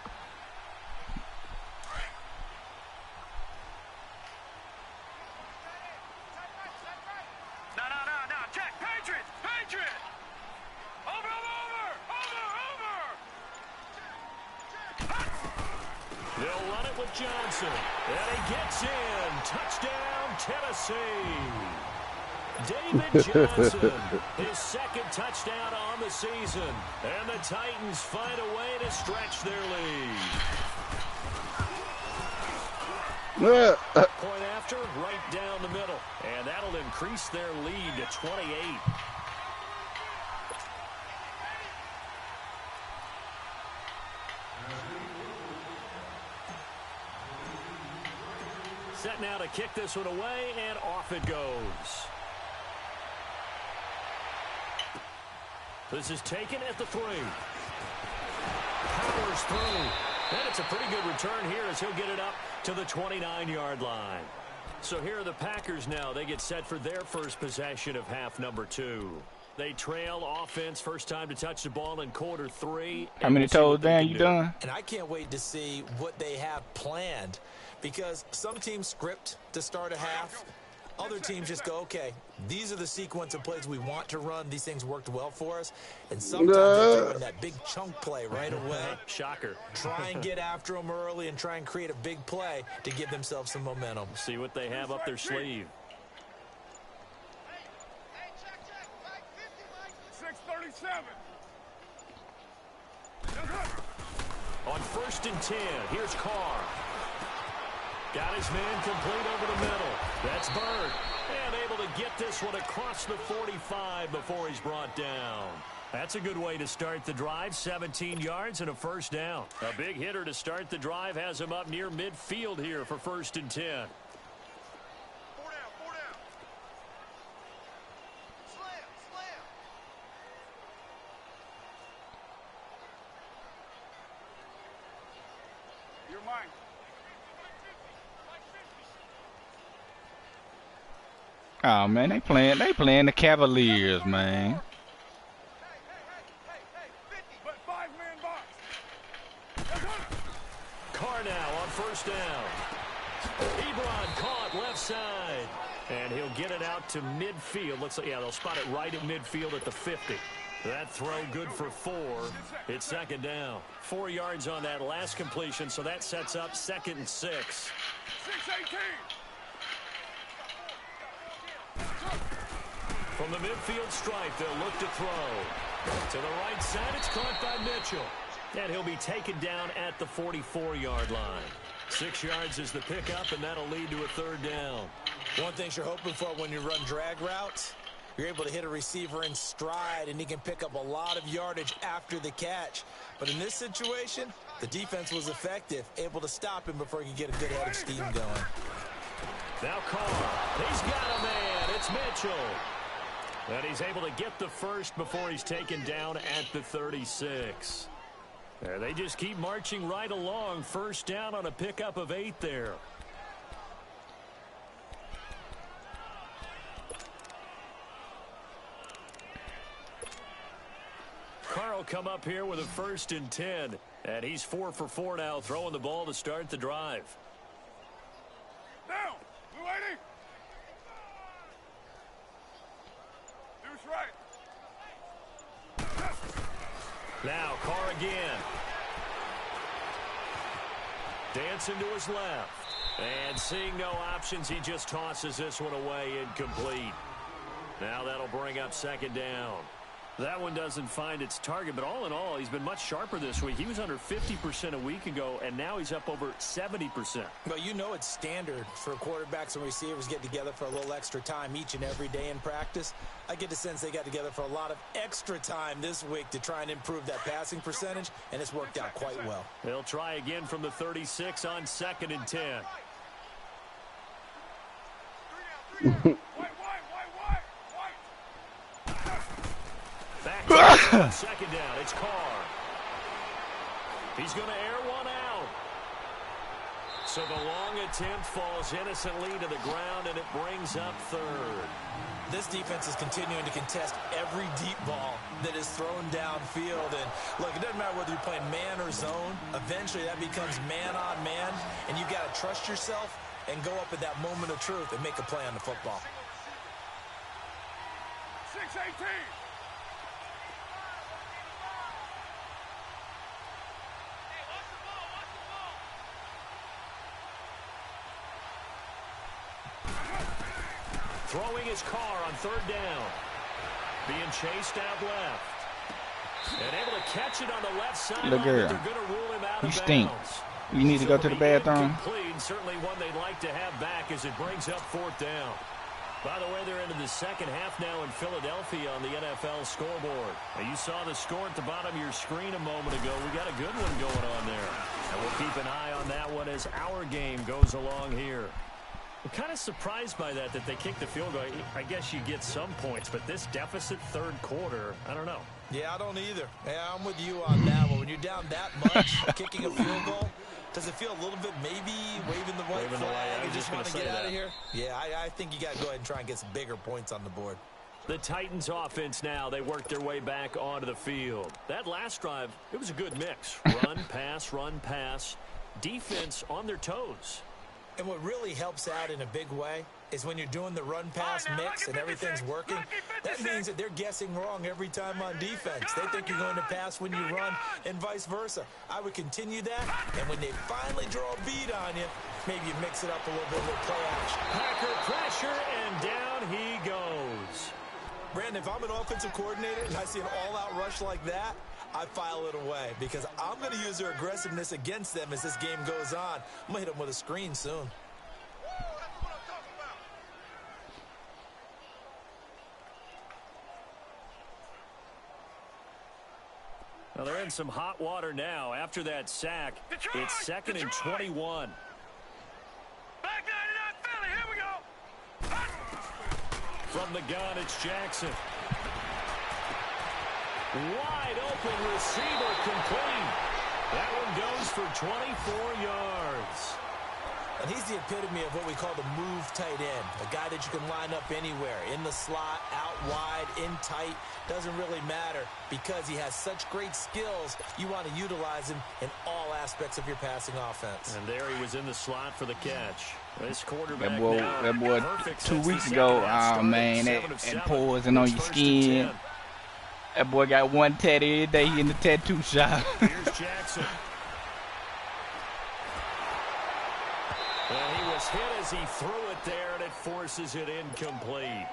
S5: No, check, Patriot! Over!
S3: They'll run it with Johnson, and he gets in. Touchdown, Tennessee. David Johnson, his 2nd touchdown on the season. And the Titans find a way to stretch their lead. Point after, right down the middle. And that'll increase their lead to 28. Set now to kick this one away, and off it goes. This is taken at the 3. Powers through. And it's a pretty good return here as he'll get it up to the 29-yard line. So here are the Packers now. They get set for their first possession of half number 2. They trail offense, first time to touch the ball in quarter 3.
S1: How many toes down you done?
S4: And I can't wait to see what they have planned because some teams script to start a half. Other teams just go, okay, these are the sequence of plays we want to run. These things worked well for us. And sometimes they throw in that big chunk play right away.
S3: Shocker.
S4: Try and get after them early and try and create a big play to give themselves some momentum.
S3: See what they have up their sleeve.
S5: 637.
S3: On 1st and 10, here's Carr. Got his man complete over the middle. That's Bird. And able to get this one across the 45 before he's brought down. That's a good way to start the drive. 17 yards and a first down. A big hitter to start the drive has him up near midfield here for 1st and 10.
S5: 4 down, 4 down. Slam, slam. You're mine.
S1: Oh man, they playing the Cavaliers, man.
S5: Hey, 50, but 5-man box.
S3: Carr now on 1st down. Ebron caught left side. And he'll get it out to midfield. Looks like, yeah, they'll spot it right at midfield at the 50. That throw good for 4. It's 2nd down. 4 yards on that last completion, so that sets up 2nd and 6.
S5: 618.
S3: From the midfield stripe, they'll look to throw. To the right side, it's caught by Mitchell. And he'll be taken down at the 44-yard line. 6 yards is the pickup, and that'll lead to a 3rd down.
S4: One thing you're hoping for when you run drag routes, you're able to hit a receiver in stride, and he can pick up a lot of yardage after the catch. But in this situation, the defense was effective, able to stop him before he could get a good head of steam going.
S3: Now Carr. He's got a man. It's Mitchell. And he's able to get the first before he's taken down at the 36. There, they just keep marching right along. 1st down on a pickup of 8 there. Carr will come up here with a 1st and 10. And he's 4 for 4 now, throwing the ball to start the drive.
S5: Down. Blue 80. Deuce right.
S3: Now Carr again. Dancing to his left. And seeing no options, he just tosses this one away, incomplete. Now that'll bring up 2nd down. That one doesn't find its target, but all in all, he's been much sharper this week. He was under 50% a week ago, and now he's up over 70%.
S4: Well, you know it's standard for quarterbacks and receivers get together for a little extra time each and every day in practice. I get the sense they got together for a lot of extra time this week to try and improve that passing percentage, and it's worked out quite well.
S3: They'll try again from the 36 on 2nd and 10. Back to 2nd down. It's Carr. He's going to air one out. So the long attempt falls innocently to the ground, and it brings up 3rd.
S4: This defense is continuing to contest every deep ball that is thrown downfield. And look, it doesn't matter whether you're playing man or zone. Eventually that becomes man on man, and you've got to trust yourself and go up at that moment of truth and make a play on the football.
S5: 618.
S3: Throwing his Carr on 3rd down. Being chased out left. And able to catch it on the left side.
S1: Look here.
S3: They're going to rule him out
S1: You
S3: of
S1: stink.
S3: bounds.
S1: You need to go to the bathroom.
S3: Incomplete, certainly one they'd like to have back as it brings up 4th down. By the way, they're into the 2nd half now in Philadelphia on the NFL scoreboard. Now, you saw the score at the bottom of your screen a moment ago. We got a good one going on there. And we'll keep an eye on that one as our game goes along here. I'm kind of surprised by that they kicked the field goal. I guess you get some points, but this deficit 3rd quarter, I don't know.
S4: Yeah, I don't either. Yeah, I'm with you on that one. When you're down that much, kicking a field goal, does it feel a little bit maybe waving the white flag and just want to get out of here? Yeah, I think you got to go ahead and try and get some bigger points on the board.
S3: The Titans offense now, they work their way back onto the field. That last drive, it was a good mix. Run, pass, defense on their toes.
S4: And what really helps out in a big way is when you're doing the run-pass mix and everything's working, that means that they're guessing wrong every time on defense. They think you're going to pass when you run and vice versa. I would continue that, and when they finally draw a bead on you, maybe you mix it up a little bit with play action.
S3: Packer pressure, and down he goes.
S4: Brandon, if I'm an offensive coordinator and I see an all-out rush like that, I file it away because I'm going to use their aggressiveness against them as this game goes on. I'm going to hit them with a screen soon.
S3: Well, they're in some hot water now. After that sack, it's 2nd and 21.
S5: Back 99 Philly, here we go.
S3: From the gun, it's Jackson. Wide open receiver, complete. That one goes for 24 yards.
S4: And he's the epitome of what we call the move tight end, a guy that you can line up anywhere, in the slot, out wide, in tight, doesn't really matter because he has such great skills. You want to utilize him in all aspects of your passing offense.
S3: And there he was in the slot for the catch. This quarterback
S1: that boy 2 weeks ago, oh man, that poison on your skin. That boy got one tattoo every day. He in the tattoo shop.
S3: Here's Jackson. And he was hit as he threw it there, and it forces it incomplete.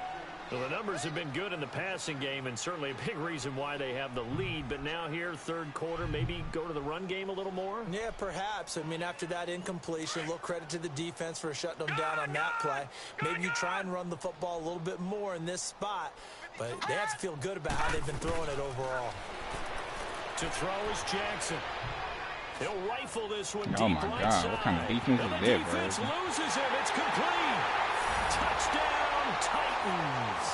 S3: Well, the numbers have been good in the passing game, and certainly a big reason why they have the lead. But now here, third quarter, maybe go to the run game a little more?
S4: Yeah, perhaps. I mean, after that incompletion, a little credit to the defense for shutting them down on that play. Maybe you try and run the football a little bit more in this spot. But they have to feel good about how they've been throwing it overall.
S3: To throw is Jackson. He'll rifle this one deep
S1: Oh my
S3: right
S1: God,
S3: side.
S1: what kind of defense is that, bro?
S3: Defense loses him. It's complete. Touchdown, Titans.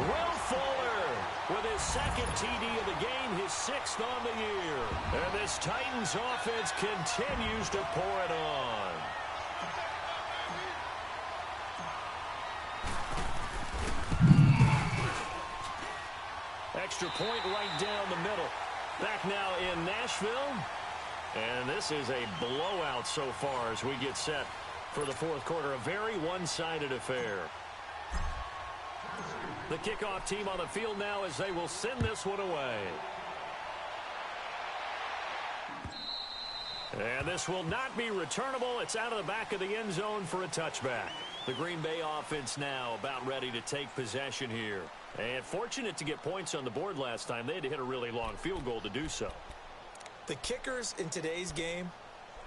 S3: Will Fuller with his 2nd TD of the game, his 6th on the year. And this Titans offense continues to pour it on. Extra point right down the middle. Back now in Nashville. And this is a blowout so far as we get set for the fourth quarter. A very one-sided affair. The kickoff team on the field now as they will send this one away. And this will not be returnable. It's out of the back of the end zone for a touchback. The Green Bay offense now about ready to take possession here. And fortunate to get points on the board last time. They had to hit a really long field goal to do so.
S4: The kickers in today's game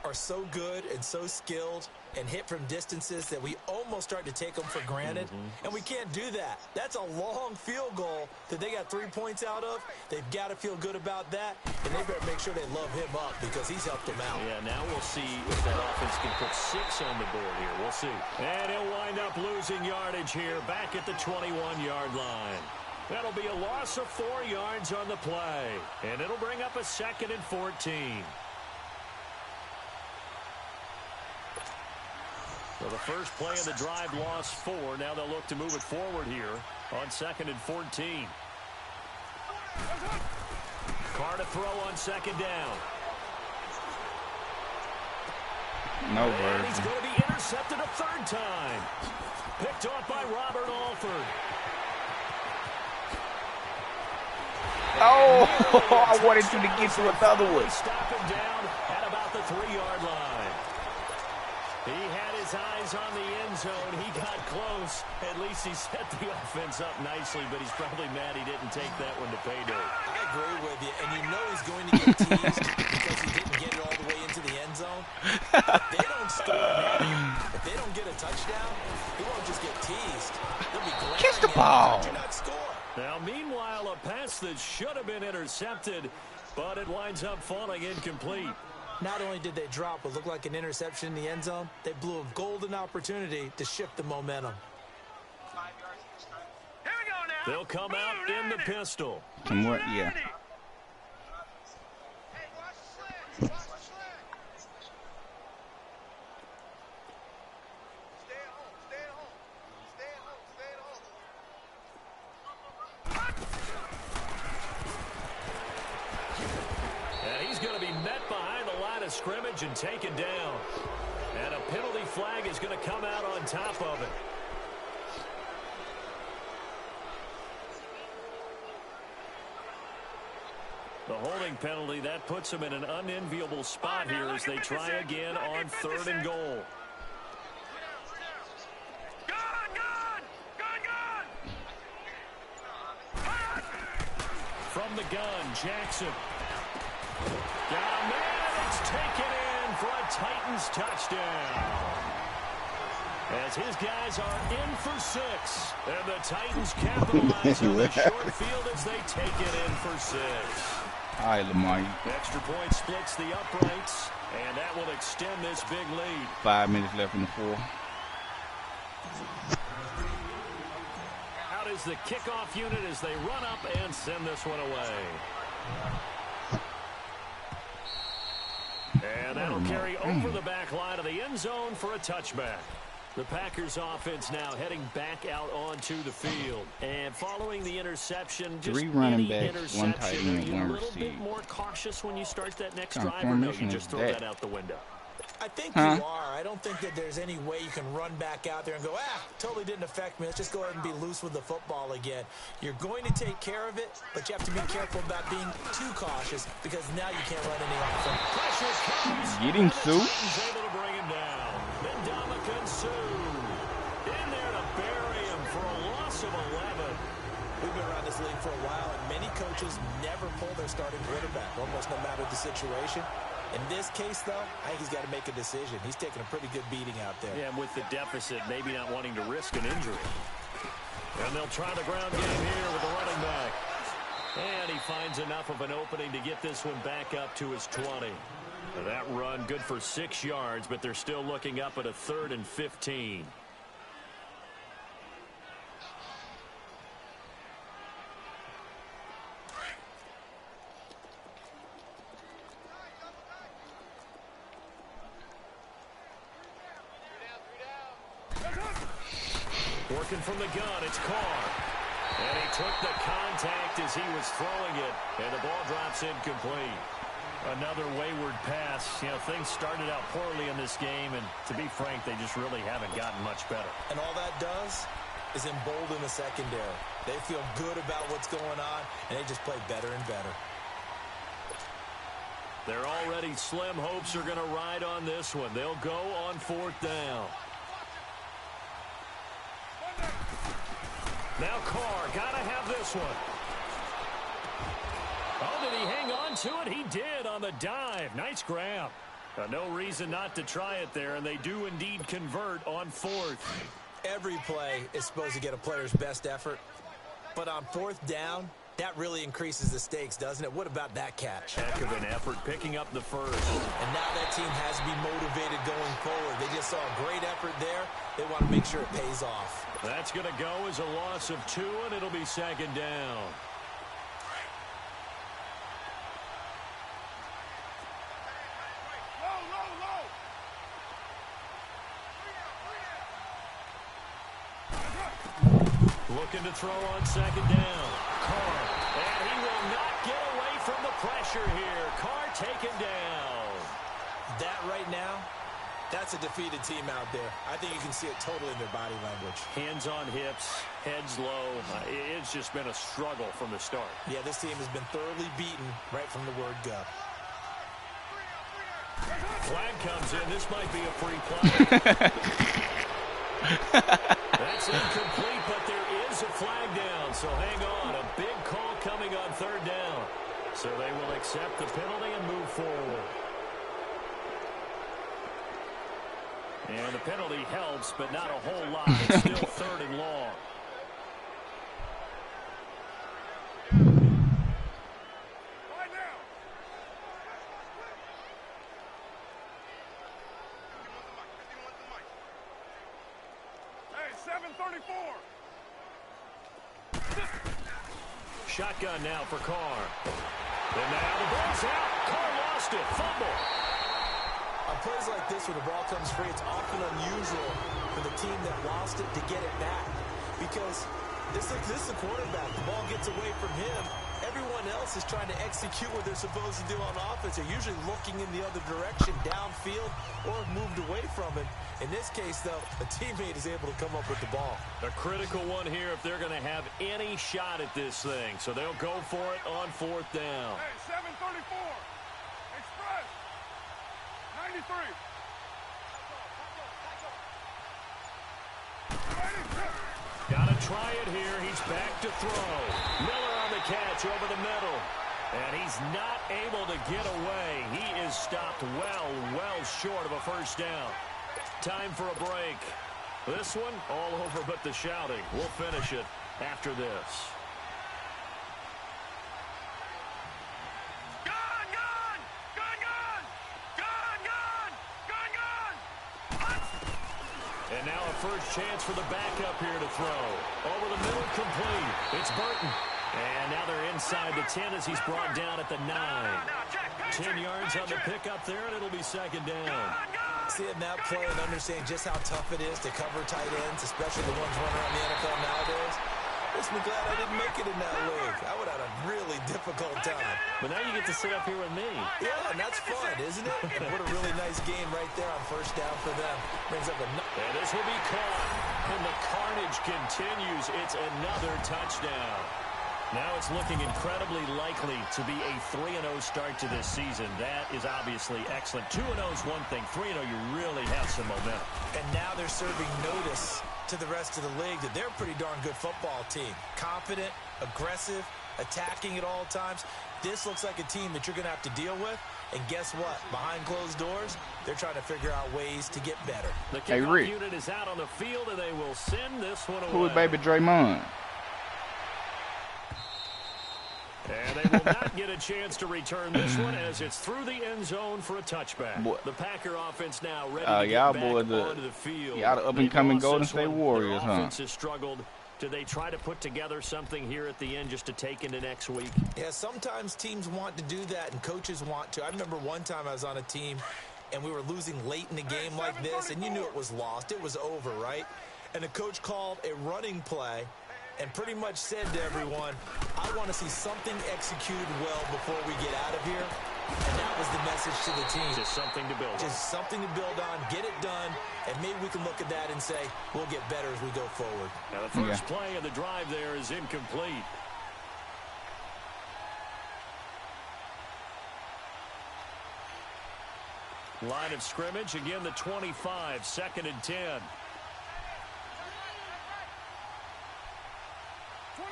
S4: are so good and so skilled and hit from distances that we almost start to take them for granted. And we can't do that. That's a long field goal that they got 3 points out of. They've got to feel good about that, and they better make sure they love him up because he's helped them out.
S3: Yeah, now we'll see if that offense can put 6 on the board here. We'll see. And he'll wind up losing yardage here back at the 21-yard line. That'll be a loss of 4 yards on the play, and it'll bring up a 2nd and 14. So the first play of the drive lost 4. Now they'll look to move it forward here on 2nd and 14. Carr to throw on 2nd down.
S1: No
S3: And
S1: version.
S3: he's going to be intercepted a 3rd time. Picked off by Robert Alford.
S1: Oh, I wanted you to get to another one.
S3: Stop him down at about the 3-yard line. He had his eyes on the end zone. He got close. At least he set the offense up nicely, but he's probably mad he didn't take that one to pay dirt.
S4: I agree with you, and you know he's going to get teased because he didn't get it all the way into the end zone. If they don't score now, if they don't get a touchdown, he won't just get teased. He'll be glaring
S1: Catch the
S4: at him.
S1: ball.
S4: How'd you not score?
S3: Now, meanwhile, a pass that should have been intercepted, but it winds up falling incomplete.
S4: Not only did they drop what looked like an interception in the end zone, they blew a golden opportunity to shift the momentum.
S5: Here we go now.
S3: They'll come out in the pistol.
S1: Some more, yeah.
S3: Scrimmage and taken down. And a penalty flag is going to come out on top of it. The holding penalty, that puts them in an unenviable spot here as they try again on 3rd and goal. From the gun, Jackson. Got a man, it's taken in for a Titans touchdown. As his guys are in for 6. And the Titans capitalize on the short field as they take it in for 6.
S1: All right, Lamar.
S3: Extra point splits the uprights, and that will extend this big lead.
S1: 5 minutes left in the 4th.
S3: Out is the kickoff unit as they run up and send this one away. And that'll carry over the back line of the end zone for a touchback. The Packers offense now heading back out onto the field. And following the interception, just
S1: 3 running backs,
S3: interception,
S1: 1 tight end,
S3: are you
S1: 1
S3: a little
S1: receiver.
S3: bit more cautious when you start that next
S1: What kind of
S3: drive, or no,
S1: formation
S3: you
S1: is
S3: just throw
S1: that?
S3: that out the window?
S4: I think you are. I don't think that there's any way you can run back out there and go, totally didn't affect me. Let's just go ahead and be loose with the football again. You're going to take care of it, but you have to be careful about being too cautious because now you can't run any offense.
S3: Pressure comes.
S1: Get him, Sue.
S3: Able to bring him down. Then Dominican Sue in there to bury him for a loss of 11.
S4: We've been around this league for a while, and many coaches never pull their starting quarterback, almost no matter the situation. In this case, though, I think he's got to make a decision. He's taking a pretty good beating out there.
S3: Yeah, and with the deficit, maybe not wanting to risk an injury. And they'll try the ground game here with the running back. And he finds enough of an opening to get this one back up to his 20. That run good for 6 yards, but they're still looking up at a 3rd and 15. Working from the gun, it's Carr. And he took the contact as he was throwing it, and the ball drops incomplete. Another wayward pass. You know, things started out poorly in this game, and to be frank, they just really haven't gotten much better.
S4: And all that does is embolden the secondary. They feel good about what's going on, and they just play better and better.
S3: Their already slim hopes are going to ride on this one. They'll go on 4th down. Now Carr, gotta have this one. Oh, did he hang on to it? He did on the dive. Nice grab. No reason not to try it there, and they do indeed convert on 4th.
S4: Every play is supposed to get a player's best effort, but on 4th down, that really increases the stakes, doesn't it? What about that catch?
S3: Heck of an effort picking up the first.
S4: And now that team has to be motivated going forward. They just saw a great effort there. They want to make sure it pays off.
S3: That's going to go as a loss of 2, and it'll be 2nd down. Looking to throw on 2nd down. Carr, and he will not get away from the pressure here. Carr taken down.
S4: That right now, that's a defeated team out there. I think you can see it totally in their body language.
S3: Hands on hips, heads low. It's just been a struggle from the start.
S4: Yeah, this team has been thoroughly beaten right from the word go.
S3: Flag comes in. This might be a free play. That's incomplete, but there is a flag down. So hang on. A big call coming on 3rd down. So they will accept the penalty and move forward. And the penalty helps, but not a whole lot. It's still 3rd and long. Shotgun now for Carr. And now the ball's out. Carr lost it. Fumble.
S4: On plays like this where the ball comes free, it's often unusual for the team that lost it to get it back. Because this is the quarterback. The ball gets away from him, Everyone else is trying to execute what they're supposed to do on offense. They're usually looking in the other direction, downfield, or moved away from it. In this case, though, a teammate is able to come up with the ball.
S3: A critical one here if they're going to have any shot at this thing. So they'll go for it on 4th down.
S5: Hey, 734. Express. 93.
S3: Got to try it here. He's back to throw. Miller on the catch over the middle. And he's not able to get away. He is stopped well short of a first down. Time for a break. This one all over but the shouting. We'll finish it after this.
S5: Gone, gone! Gone, gone! Gone, gone! Gone, gone!
S3: And now a first chance for the backup here to throw. Over the middle, complete. It's Burton. And now they're inside the 10 as he's brought down at the 9. 10 yards on the pickup there, and it'll be second down.
S4: Seeing that play and understanding just how tough it is to cover tight ends, especially the ones running around the NFL nowadays, makes me glad I didn't make it in that league. I would have had a really difficult time.
S3: But now you get to sit up here with me.
S4: Yeah, and that's fun, isn't it? And what a really nice game right there on first down for them. Brings up
S3: and this will be caught. And the carnage continues. It's another touchdown. Now it's looking incredibly likely to be a 3-0 start to this season. That is obviously excellent. 2-0 is one thing. 3-0, you really have some momentum.
S4: And now they're serving notice to the rest of the league that they're a pretty darn good football team. Confident, aggressive, attacking at all times. This looks like a team that you're going to have to deal with. And guess what? Behind closed doors, they're trying to figure out ways to get better.
S3: The kickoff unit is out on the field, and they will send this one away.
S1: Who is baby Draymond?
S3: And they will not get a chance to return this one as it's through the end zone for a touchback. The Packer offense now ready to get back onto the field.
S1: Y'all the up-and-coming Golden State Warriors,
S3: huh? Offense has struggled. Do they try to put together something here at the end just to take into next week?
S4: Yeah, sometimes teams want to do that and coaches want to. I remember one time I was on a team and we were losing late in the game like this, and you knew it was lost. It was over, right? And the coach called a running play and pretty much said to everyone, I want to see something executed well before we get out of here. And that was the message to the team.
S3: Just something to build on.
S4: Just something to build on, get it done, and maybe we can look at that and say, we'll get better as we go forward.
S3: Now the first play of the drive there is incomplete. Line of scrimmage, again the 25, 2nd and 10.
S5: 29.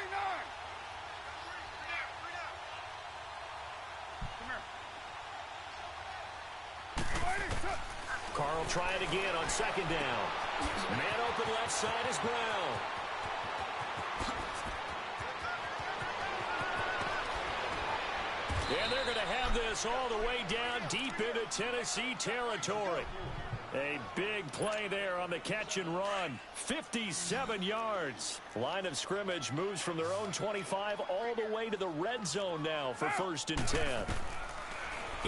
S3: Carr will try it again on 2nd down. Man open left side is Brown. And they're going to have this all the way down deep into Tennessee territory. A big play there on the catch and run. 57 yards. Line of scrimmage moves from their own 25 all the way to the red zone now for 1st and 10.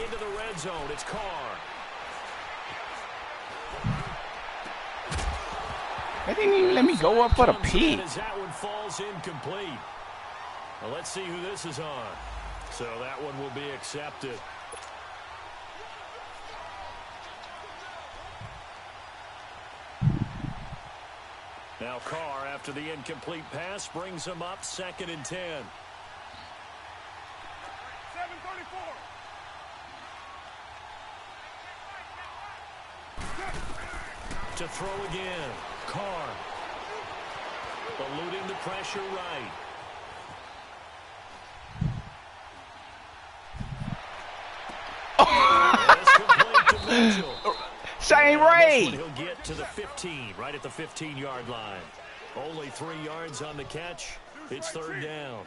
S3: Into the red zone, it's Carr.
S1: They didn't even let me go up for the pick.
S3: As that one falls incomplete. Well, let's see who this is on. So that one will be accepted. Now Carr, after the incomplete pass, brings him up 2nd and 10.
S5: 734.
S3: To throw again. Carr. Eluding the pressure right.
S1: Shane Ray.
S3: He'll get to the 15, right at the 15-yard line. Only 3 yards on the catch. It's 3rd down.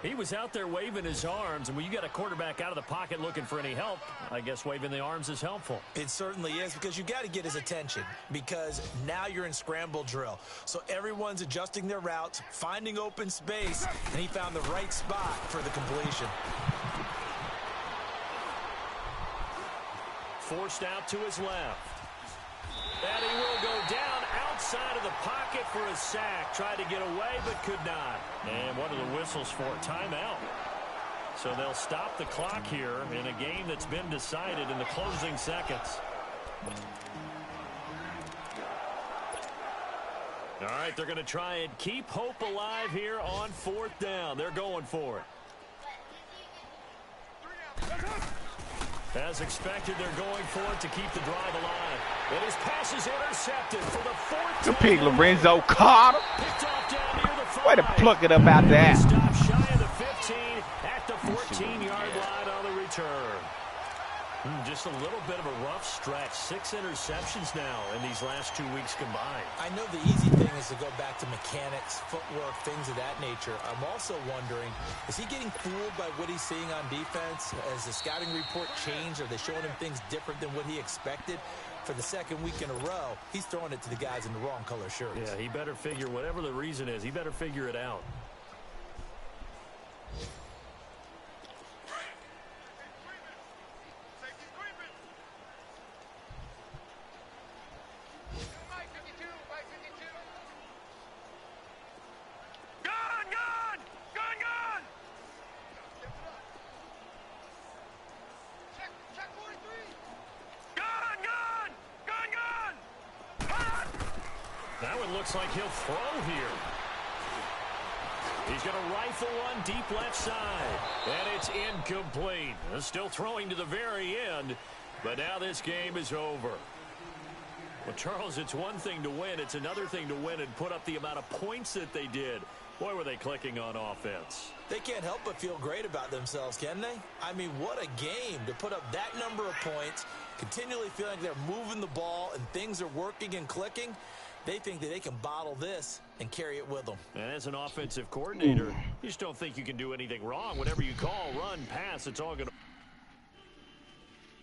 S3: He was out there waving his arms, and when you got a quarterback out of the pocket looking for any help, I guess waving the arms is helpful.
S4: It certainly is, because you got to get his attention, because now you're in scramble drill. So everyone's adjusting their routes, finding open space, and he found the right spot for the completion.
S3: Forced out to his left. And he will go down outside of the pocket for a sack. Tried to get away, but could not. And one of the whistles for a timeout. So they'll stop the clock here in a game that's been decided in the closing seconds. All right, they're going to try and keep hope alive here on 4th down. They're going for it. As expected, they're going for it to keep the drive alive. And his pass is intercepted for the 4th.
S1: Good pick, Lorenzo Carter.
S3: Picked off down near the 5.
S1: Way to pluck it up out there.
S3: Stop shy of the 15 at the 14-yard line on the return. Just a little bit of a rough stretch. 6 interceptions now in these last 2 weeks combined.
S4: I know the easy thing is to go back to mechanics, footwork, things of that nature. I'm also wondering, is he getting fooled by what he's seeing on defense? Has the scouting report changed? Are they showing him things different than what he expected? For the 2nd week in a row, he's throwing it to the guys in the wrong color shirts.
S3: Yeah, he better figure, whatever the reason is, he better figure it out. That one looks like he'll throw here. He's going to rifle one deep left side. And it's incomplete. Still throwing to the very end. But now this game is over. Well, Charles, it's one thing to win. It's another thing to win and put up the amount of points that they did. Boy, were they clicking on offense.
S4: They can't help but feel great about themselves, can they? I mean, what a game to put up that number of points, continually feeling like they're moving the ball and things are working and clicking. They think that they can bottle this and carry it with them.
S3: And as an offensive coordinator, you just don't think you can do anything wrong. Whatever you call, run, pass, it's all going to...